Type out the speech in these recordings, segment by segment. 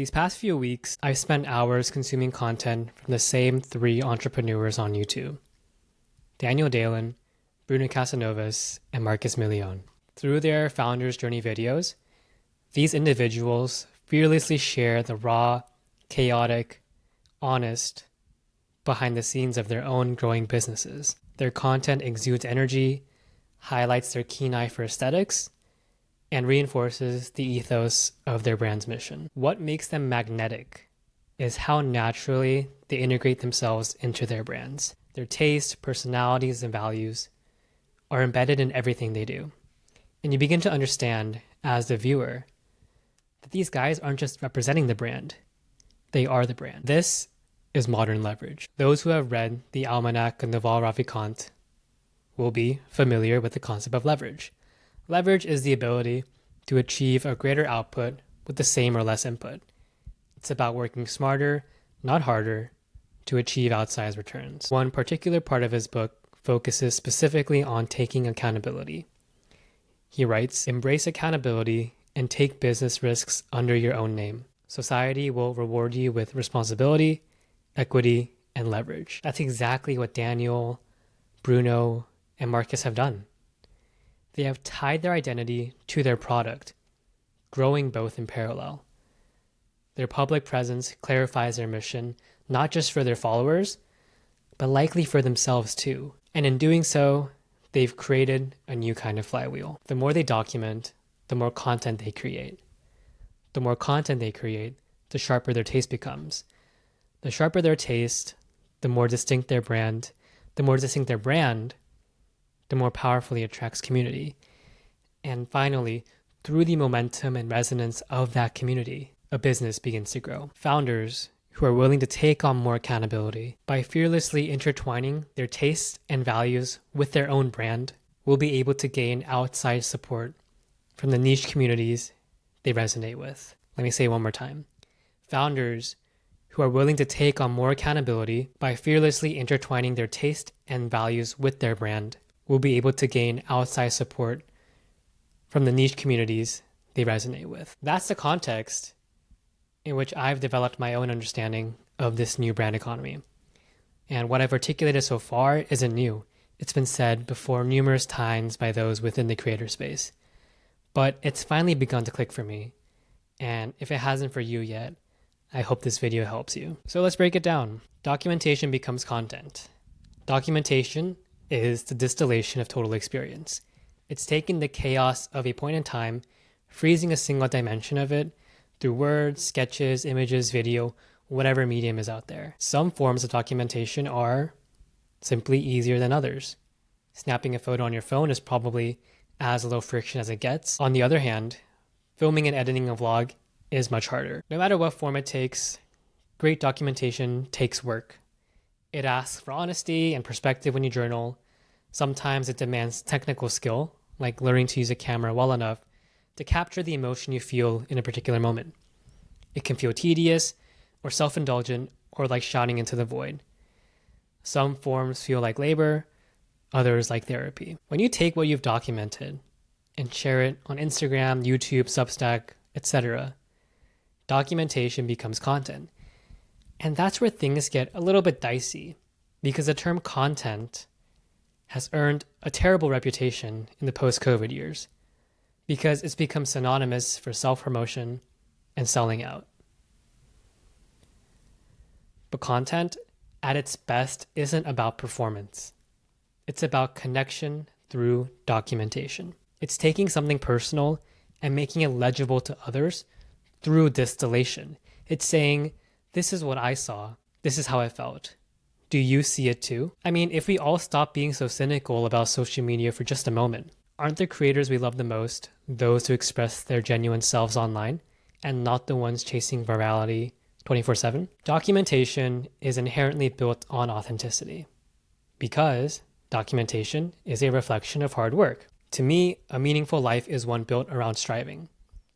These past few weeks, I've spent hours consuming content from the same three entrepreneurs on YouTube: Daniel Dalen, Bruno Casanovas, and Marcus Milian. Through their Founder's Journey videos, these individuals fearlessly share the raw, chaotic, honest, behind the scenes of their own growing businesses. Their content exudes energy, highlights their keen eye for aesthetics, and reinforces the ethos of their brand's mission. What makes them magnetic is how naturally they integrate themselves into their brands. Their taste, personalities, and values are embedded in everything they do. And you begin to understand, as the viewer, that these guys aren't just representing the brand, they are the brand. This is modern leverage. Those who have read the Almanac of Naval Ravikant will be familiar with the concept of leverage. Leverage is the ability to achieve a greater output with the same or less input. It's about working smarter, not harder, to achieve outsized returns. One particular part of his book focuses specifically on taking accountability. He writes, "Embrace accountability and take business risks under your own name. Society will reward you with responsibility, equity, and leverage." That's exactly what Daniel, Bruno, and Marcus have done. They have tied their identity to their product, growing both in parallel. Their public presence clarifies their mission, not just for their followers, but likely for themselves too. And in doing so, they've created a new kind of flywheel. The more they document, the more content they create. The more content they create, the sharper their taste becomes. The sharper their taste, the more distinct their brand. The more distinct their brand, the more powerfully it attracts community. And finally, through the momentum and resonance of that community, a business begins to grow. Founders who are willing to take on more accountability by fearlessly intertwining their tastes and values with their own brand will be able to gain outside support from the niche communities they resonate with. Let me say it one more time. Founders who are willing to take on more accountability by fearlessly intertwining their taste and values with their brand will be able to gain outside support from the niche communities they resonate with. That's the context in which I've developed my own understanding of this new brand economy. And what I've articulated so far isn't new. It's been said before numerous times by those within the creator space. But it's finally begun to click for me. And if it hasn't for you yet, I hope this video helps you. So let's break it down. Documentation becomes content. Documentation is the distillation of total experience. It's taking the chaos of a point in time, freezing a single dimension of it through words, sketches, images, video, whatever medium is out there. Some forms of documentation are simply easier than others. Snapping a photo on your phone is probably as low friction as it gets. On the other hand, filming and editing a vlog is much harder. No matter what form it takes, great documentation takes work. It asks for honesty and perspective when you journal. Sometimes it demands technical skill, like learning to use a camera well enough to capture the emotion you feel in a particular moment. It can feel tedious or self-indulgent or like shouting into the void. Some forms feel like labor, others like therapy. When you take what you've documented and share it on Instagram, YouTube, Substack, etc., documentation becomes content. And that's where things get a little bit dicey, because the term content has earned a terrible reputation in the post-COVID years, because it's become synonymous for self-promotion and selling out. But content, at its best, isn't about performance. It's about connection through documentation. It's taking something personal and making it legible to others through distillation. It's saying, this is what I saw. This is how I felt. Do you see it too? I mean, if we all stop being so cynical about social media for just a moment, aren't the creators we love the most those who express their genuine selves online and not the ones chasing virality 24/7? Documentation is inherently built on authenticity because documentation is a reflection of hard work. To me, a meaningful life is one built around striving.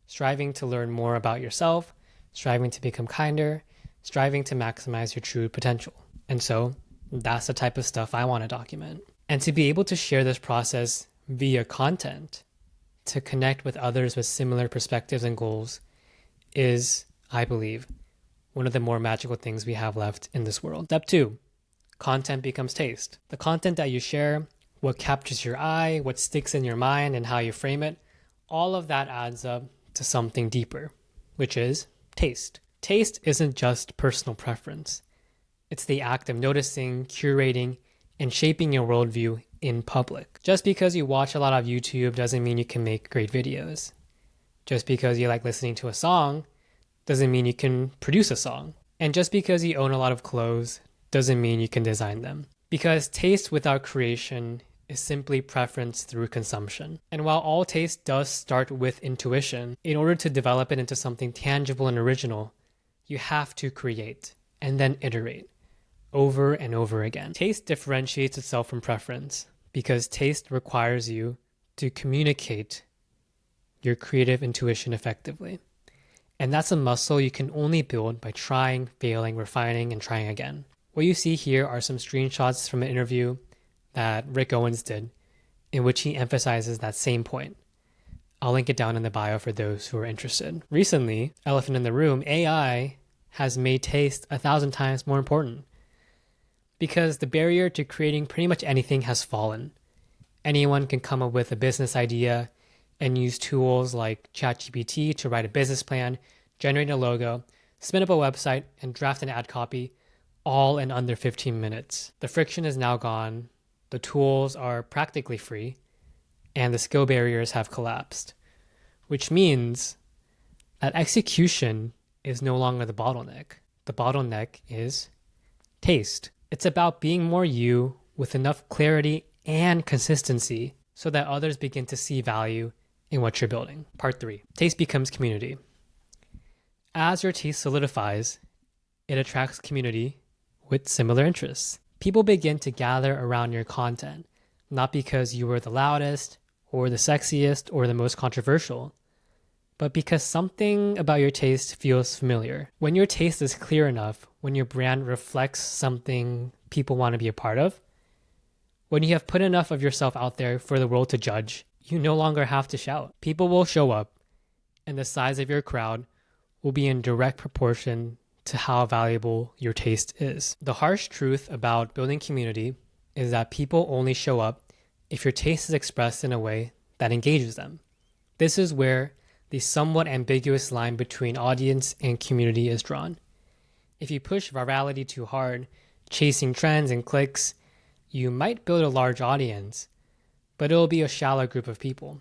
Striving to learn more about yourself, striving to become kinder, striving to maximize your true potential. And so that's the type of stuff I want to document. And to be able to share this process via content, to connect with others with similar perspectives and goals, is I believe, one of the more magical things we have left in this world. Step 2, content becomes taste. The content that you share, what captures your eye, what sticks in your mind, and how you frame it, all of that adds up to something deeper, which is taste. Taste isn't just personal preference. It's the act of noticing, curating, and shaping your worldview in public. Just because you watch a lot of YouTube doesn't mean you can make great videos. Just because you like listening to a song doesn't mean you can produce a song. And just because you own a lot of clothes doesn't mean you can design them. Because taste without creation is simply preference through consumption. And while all taste does start with intuition, in order to develop it into something tangible and original, you have to create and then iterate over and over again. Taste differentiates itself from preference because taste requires you to communicate your creative intuition effectively. And that's a muscle you can only build by trying, failing, refining, and trying again. What you see here are some screenshots from an interview that Rick Owens did, in which he emphasizes that same point. I'll link it down in the bio for those who are interested. Recently, elephant in the room, AI has made taste 1,000 times more important because the barrier to creating pretty much anything has fallen. Anyone can come up with a business idea and use tools like ChatGPT to write a business plan, generate a logo, spin up a website, and draft an ad copy, all in under 15 minutes. The friction is now gone, the tools are practically free, and the skill barriers have collapsed, which means that execution is no longer the bottleneck. The bottleneck is taste. It's about being more you with enough clarity and consistency so that others begin to see value in what you're building. Part 3, taste becomes community. As your taste solidifies, it attracts community with similar interests. People begin to gather around your content, not because you were the loudest or the sexiest or the most controversial, but because something about your taste feels familiar. When your taste is clear enough, when your brand reflects something people want to be a part of, when you have put enough of yourself out there for the world to judge, you no longer have to shout. People will show up, and the size of your crowd will be in direct proportion to how valuable your taste is. The harsh truth about building community is that people only show up if your taste is expressed in a way that engages them. This is where the somewhat ambiguous line between audience and community is drawn. If you push virality too hard, chasing trends and clicks, you might build a large audience, but it'll be a shallow group of people.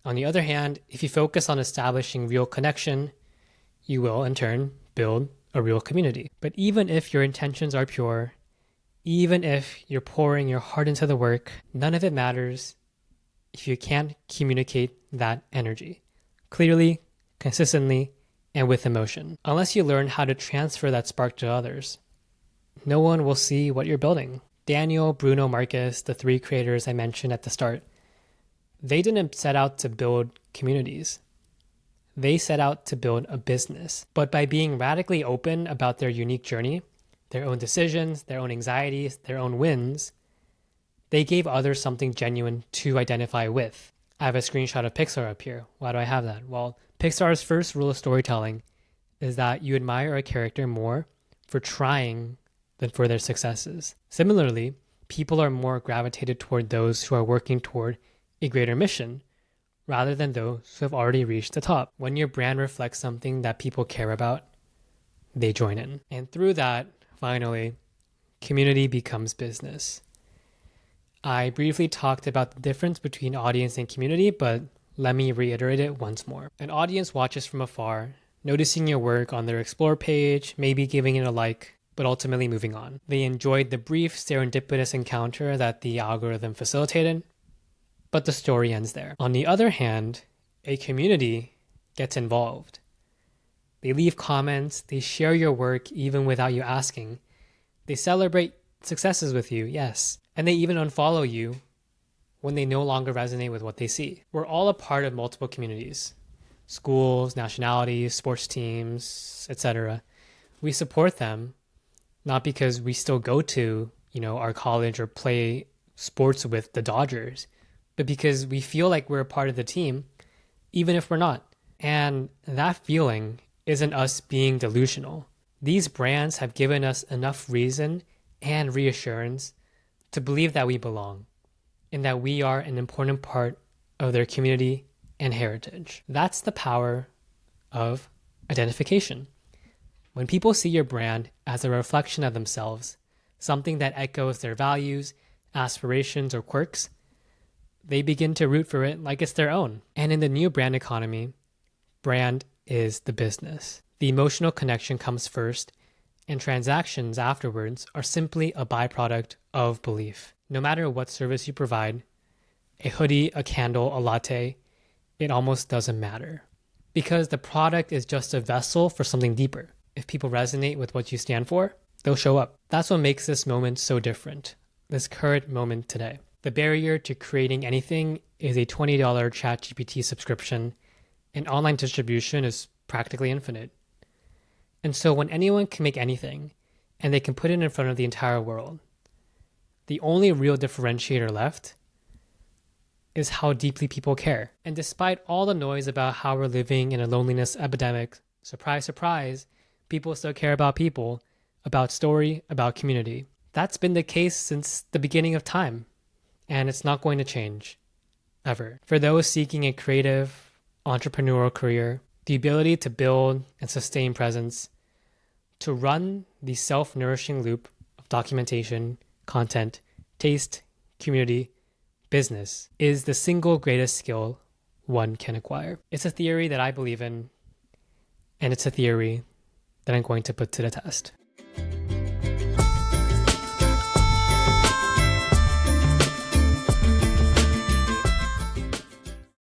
On the other hand, if you focus on establishing real connection, you will, in turn, build a real community. But even if your intentions are pure, even if you're pouring your heart into the work, none of it matters if you can't communicate that energy clearly, consistently, and with emotion. Unless you learn how to transfer that spark to others, no one will see what you're building. Daniel, Bruno, Marcus, the 3 creators I mentioned at the start, they didn't set out to build communities. They set out to build a business. But by being radically open about their unique journey, their own decisions, their own anxieties, their own wins, they gave others something genuine to identify with. I have a screenshot of Pixar up here. Why do I have that? Well, Pixar's first rule of storytelling is that you admire a character more for trying than for their successes. Similarly, people are more gravitated toward those who are working toward a greater mission, rather than those who have already reached the top. When your brand reflects something that people care about, they join in. And through that, finally, community becomes business. I briefly talked about the difference between audience and community, but let me reiterate it once more. An audience watches from afar, noticing your work on their Explore page, maybe giving it a like, but ultimately moving on. They enjoyed the brief serendipitous encounter that the algorithm facilitated, but the story ends there. On the other hand, a community gets involved. They leave comments, they share your work even without you asking. They celebrate successes with you, yes. And they even unfollow you when they no longer resonate with what they see. We're all a part of multiple communities. Schools, nationalities, sports teams, etc. We support them, not because we still go to, our college or play sports with the Dodgers, but because we feel like we're a part of the team, even if we're not. And that feeling isn't us being delusional. These brands have given us enough reason and reassurance to believe that we belong and that we are an important part of their community and heritage. That's the power of identification. When people see your brand as a reflection of themselves, something that echoes their values, aspirations, or quirks, they begin to root for it like it's their own. And in the new brand economy, brand is the business. The emotional connection comes first, and transactions afterwards are simply a byproduct of belief. No matter what service you provide, a hoodie, a candle, a latte, it almost doesn't matter. Because the product is just a vessel for something deeper. If people resonate with what you stand for, they'll show up. That's what makes this moment so different, this current moment today. The barrier to creating anything is a $20 ChatGPT subscription, and online distribution is practically infinite. And so when anyone can make anything, and they can put it in front of the entire world, the only real differentiator left is how deeply people care. And despite all the noise about how we're living in a loneliness epidemic, surprise, surprise, people still care about people, about story, about community. That's been the case since the beginning of time, and it's not going to change, ever. For those seeking a creative, entrepreneurial career, the ability to build and sustain presence, to run the self-nourishing loop of documentation, content, taste, community, business is the single greatest skill one can acquire. It's a theory that I believe in, and it's a theory that I'm going to put to the test.